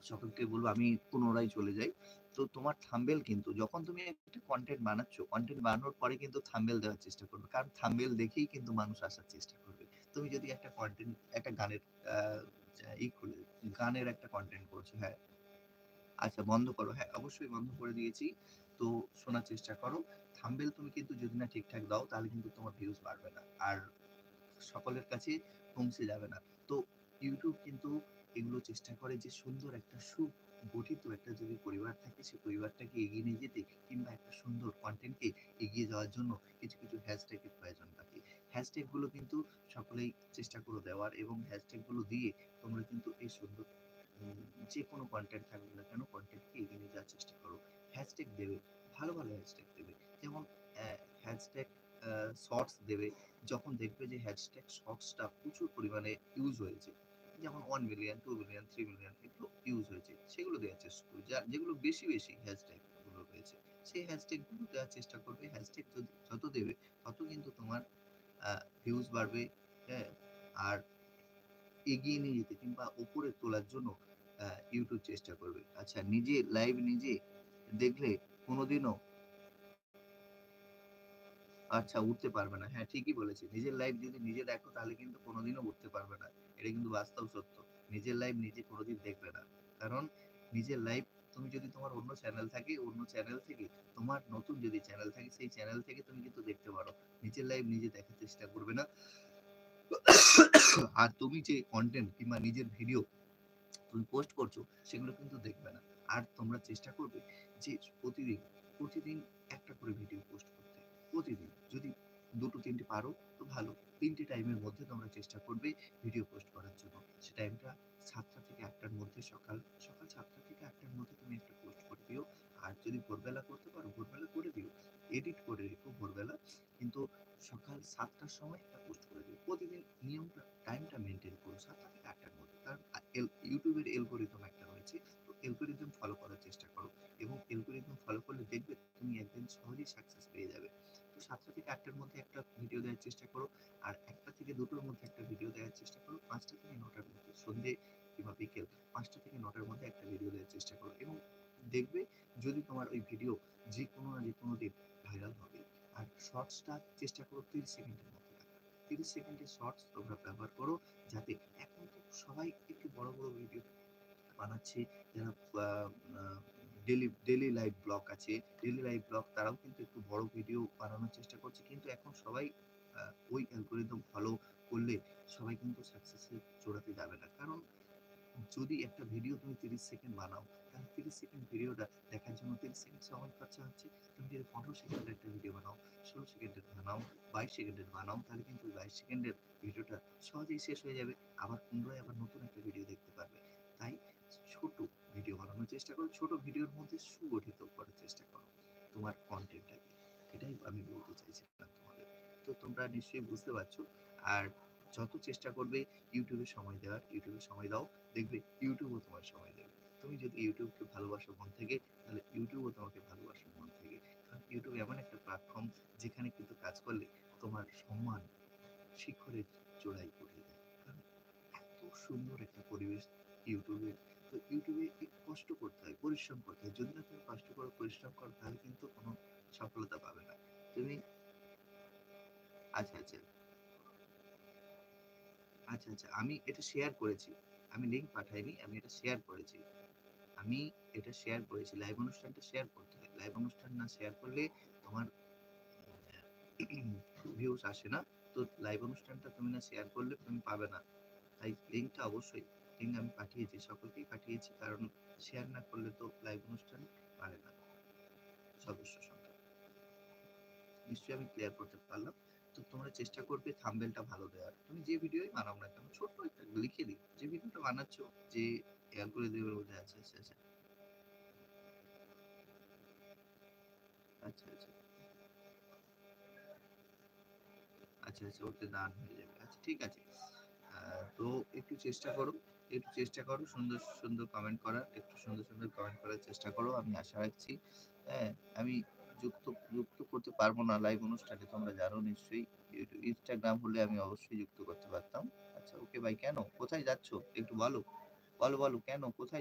সকলকে বলবো আমি পুনরায় চলে যাই। তো তোমার থাম্বনেল কিন্তু যখন তুমি একটা কনটেন্ট বানাচ্ছ, কনটেন্ট বানানোর পরে কিন্তু থাম্বনেল দেওয়ার চেষ্টা করবে। কারণ থাম্বনেল দেখেই কিন্তু মানুষ আসার চেষ্টা করবে। তুমি যদি একটা কনটেন্ট একটা গানের আ খুলে গানের একটা কনটেন্ট করছো, হ্যাঁ? আচ্ছা বন্ধ করো। হ্যাঁ, অবশ্যই বন্ধ করে দিয়েছি। তো শোনার চেষ্টা করো। থাম্বনেল তুমি কিন্তু যদি না ঠিকঠাক দাও তাহলে কিন্তু তোমার ভিউজ বাড়বে না। আর সকলের কাছে পৌঁছে যাবে না। তো YouTube কিন্তু এগুলো চেষ্টা করে যে সুন্দর একটা সুগঠিত একটা যদি পরিবার থাকে সেই পরিবারটাকে এগিয়ে নিয়ে যেতে কিংবা একটা সুন্দর কনটেন্টকে এগিয়ে যাওয়ার জন্য কিছু হ্যাশট্যাগ এর প্রয়োজন থাকে। হ্যাশট্যাগ গুলো কিন্তু সকলেই চেষ্টা করে দেওয়ার এবং হ্যাশট্যাগ গুলো দিয়ে তোমরা কিন্তু এই সুন্দর উম যেকোনো কনটেন্ট থাকুক না কেন কনটেন্টকে এগিয়ে নিয়ে যাওয়ার চেষ্টা করো। হ্যাশট্যাগ দেবে, ভালো হ্যাশট্যাগ দেবে। যেমন হ্যাশট্যাগ শর্টস দেবে। যখন দেখবে যে হ্যাশট্যাগ শর্টসটা প্রচুর পরিমাণে ইউজ হয়েছে, যেমন 1 মিলিয়ন, 2 মিলিয়ন, 3 মিলিয়ন এগুলো ইউজ হয়েছে, সেগুলো দেওয়ার চেষ্টা করবে। যেগুলো বেশি হ্যাশট্যাগ গুলো রয়েছে, সেই হ্যাশট্যাগ গুলো দেওয়ার চেষ্টা করবে। হ্যাশট্যাগ যত দেবে তত কিন্তু তোমার ভিউজ বাড়বে, হ্যাঁ? আর এগিয়ে নিয়ে যেতে কিংবা উপরে তোলার জন্য YouTube চেষ্টা করবে। আচ্ছা নিজে লাইভ নিজে দেখলে কোনদিনও আচ্ছা উঠতে পারবে না। হ্যাঁ, ঠিকই বলেছি। নিজের লাইফ যদি নিজে দেখো তাহলে কিন্তু কোনদিনও উঠতে পারবে না। এটা কিন্তু বাস্তব সত্য। নিজের লাইফ নিজে কোনদিন দেখবে না। কারণ নিজের লাইফ তুমি যদি তোমার অন্য চ্যানেল থাকে, অন্য চ্যানেল থেকে তোমার নতুন যদি চ্যানেল থাকে সেই চ্যানেল থেকে তুমি কিন্তু দেখতে পারো। নিজের লাইফ নিজে দেখার চেষ্টা করবে না। আর তুমি যে কনটেন্ট কিংবা নিজের ভিডিও তুমি পোস্ট করছো সেগুলো কিন্তু দেখবে না। আর তোমরা চেষ্টা করবে যে প্রতিদিন একটা করে ভিডিও পোস্ট করতে। প্রতিদিন। যদি ২ টো ৩ টে পারো তো ভালো। ৩ টে টাইমের মধ্যে তোমরা চেষ্টা করবে ভিডিও পোস্ট করার জন্য। সে টাইমটা ৭ঃ০০ থেকে ৮ঃ০০ র মধ্যে সকাল ৭ঃ০০ থেকে ৮ঃ০০ র মধ্যে তুমি একটা পোস্ট করে দিও। আর যদি ভোরবেলা করতে পারো ভোরবেলা করে দিও। এডিট করে রেখো ভোরবেলা। কিন্তু সকাল ৭ঃ০০ র সময় একটা পোস্ট করে দিও। প্রতিদিন নিয়মটা টাইমটা মেইনটেইন করো ৭ঃ০০ থেকে ৮ঃ০০ র মধ্যে। কারণ YouTube এর অ্যালগরিদম একটা রয়েছে। তো অ্যালগরিদম ফলো করার চেষ্টা করো এবং অ্যালগরিদম ফলো করলে দেখবে তুমি একদিন সহজেই সাকসেস পেয়ে যাবে। তো ৭ঃ০০ থেকে ৮ঃ০০ র মধ্যে একটা ভিডিও দেওয়ার চেষ্টা করো। আর ১টা থেকে ২টোর মধ্যে একটা ভিডিও দেওয়ার চেষ্টা করো। ৫টা থেকে ৯টার মধ্যে সন্ধ্যে কিংবা বিকেল ৫টা থেকে ৯টার মধ্যে একটা ভিডিও দেওয়ার চেষ্টা করো এবং দেখবে যদি তোমার ওই ভিডিও যেকোনো না যেকোনো দিন ভাইরাল হবে। আর শর্টসটা চেষ্টা করো ৩০ সেকেন্ডের মধ্যে রাখার। ৩০ সেকেন্ডের শর্টস তোমরা ব্যবহার করো যাতে এখন তো সবাই একটু বড় ভিডিও বানাচ্ছে। যারা আ আ ডেইলি লাইফ ব্লগ আছে। ডেইলি লাইফ ব্লগ তারাও কিন্তু একটু বড় ভিডিও বানানোর চেষ্টা করছে। কিন্তু এখন সবাই আ ওই অ্যালগরিদম ফলো করলে সবাই কিন্তু সাকসেস এর চূড়াতে যাবে না। কারণ যদি একটা ভিডিও তুমি ৩০ সেকেন্ড বানাও, তাহলে ৩০ সেকেন্ড ভিডিওটা দেখার জন্য ৩০ সেকেন্ড সময় খরচা হচ্ছে। তুমি যদি ১৫ সেকেন্ডের একটা ভিডিও বানাও, ১৬ সেকেন্ডের বানাও, ২২ সেকেন্ডের বানাও, তাহলে কিন্তু ওই ২২ সেকেন্ডের ভিডিওটা সহজেই শেষ হয়ে যাবে। আবার পুনরায় আবার নতুন একটা ভিডিও দেখতে পারবে। তাই ছোট ভিডিও বানানোর চেষ্টা করো। ছোট ভিডিওর মধ্যে সুগঠিত করার চেষ্টা করো তোমার কনটেন্টটাকে। এটাই আমি বলতে চাইছিলাম তোমাদের। তো তোমরা নিশ্চয়ই বুঝতে পারছো। আর যত চেষ্টা করবে YouTube এ সময় দেওয়ার, YouTube এ সময় দাও। দেখবে YouTube ও তোমায় সময় দেবে। তুমি যদি YouTube কে ভালোবাসো মন থেকে, তাহলে YouTube ও তোমাকে ভালোবাসবে মন থেকে। কারণ YouTube এমন একটা প্ল্যাটফর্ম যেখানে কিন্তু কাজ করলে তোমার সম্মান শিখরের চূড়ায় উঠে যায়। কারণ এত সুন্দর একটা পরিবেশ YouTube এ। তো YouTube এ একটু কষ্ট করতে হয়, পরিশ্রম করতে হয়। যদি না তুমি কষ্ট করো, পরিশ্রম করো তাহলে কিন্তু কোন সফলতা পাবে না। তুমি আচ্ছা। আমি এটা শেয়ার করেছি। আমি লিঙ্ক পাঠাইনি। আমি এটা শেয়ার করেছি। আমি এটা শেয়ার করেছি। লাইভ অনুষ্ঠানটা শেয়ার করতে হয়। লাইভ অনুষ্ঠান না শেয়ার করলে তোমার ভিউজ আসে না। তো লাইভ অনুষ্ঠানটা তুমি না শেয়ার করলে তুমি পাবে না। তাই লিঙ্কটা অবশ্যই লিঙ্ক আমি পাঠিয়েছি। সকলকেই পাঠিয়েছি। কারণ শেয়ার না করলে তো লাইভ অনুষ্ঠান পারে না সদস্য সংখ্যা। নিশ্চয়ই আমি ক্লিয়ার করতে পারলাম। তো তোমরা চেষ্টা করবে থাম্বনেলটা ভালো দেওয়ার। তুমি যে ভিডিওই বানাও না কেন ছোট্ট একটা লিখে দিও। যে ভিডিওটা বানাচ্ছ যে অ্যালগরিদমের মধ্যে আছে। আচ্ছা, আচ্ছা। ওতে দান হয়ে যাবে। আচ্ছা ঠিক আছে। তো একটু চেষ্টা করো সুন্দর কমেন্ট করার, একটু সুন্দর কমেন্ট করার চেষ্টা করো। আমি আশা রাখছি। হ্যাঁ, আমি যুক্ত যুক্ত করতে পারবো না লাইভ অনুষ্ঠানে তোমরা জানো নিশ্চয়ই। Instagram হলে আমি অবশ্যই যুক্ত করতে পারতাম। আচ্ছা ওকে ভাই কেন? কোথায় যাচ্ছ? একটু বলো। বলো কেন? কোথায়